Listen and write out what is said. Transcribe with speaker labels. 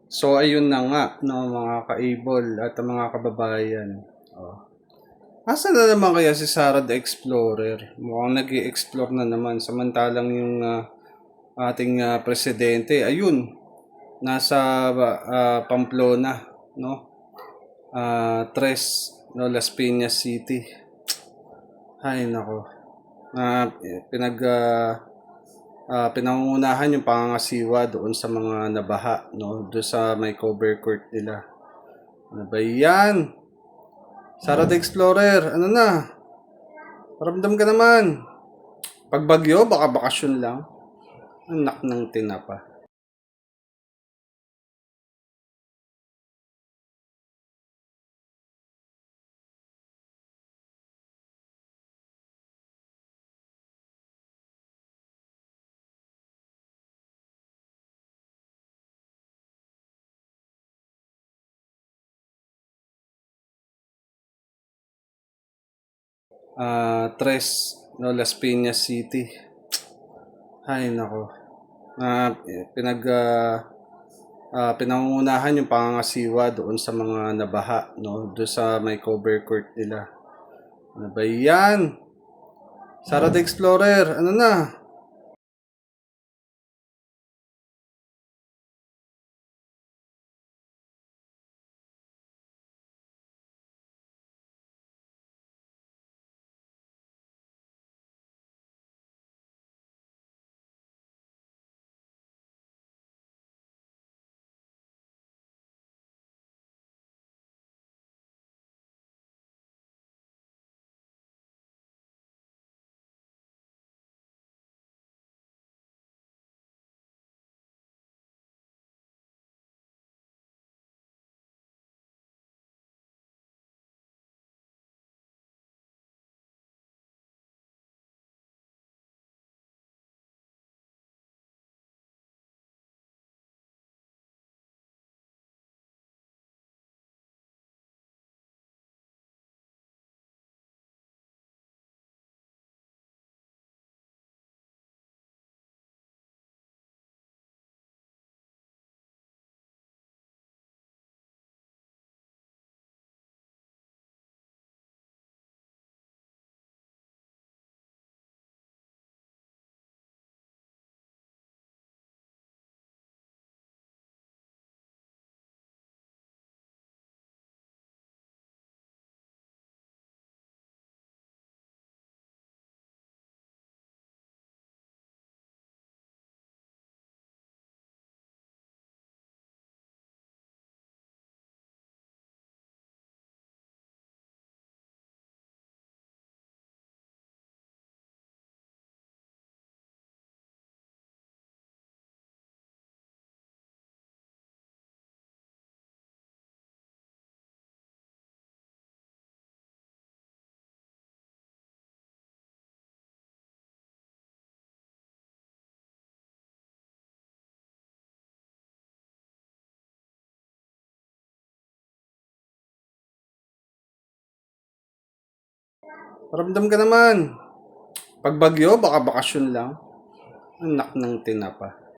Speaker 1: So ayun na nga, no, mga ka-able at mga kababayan. Oh. Asa na naman kaya si Sarah the Explorer? Mukhang nag explore na naman. Samantalang yung ating presidente, ayun, nasa Pamplona, no? Tres, no, Las Piñas City. Ay, nako. Pinangungunahan yung pangangasiwa doon sa mga nabaha, no? Doon sa may cover court nila. Ano ba yan? Sarah the Explorer, ano na? Paramdam ka naman. Pag bagyo, baka bakasyon lang. Anak ng tinapa. Tres, no, Las Piñas City. Ay, nako. Ah, pinag Pinangungunahan yung pangangasiwa doon sa mga nabaha, no? Doon sa may cover court nila. Ano ba yan? Sarah the Explorer, ano na? Paramdam ka naman. Pag bagyo, baka bakasyon lang. Anak ng tinapa.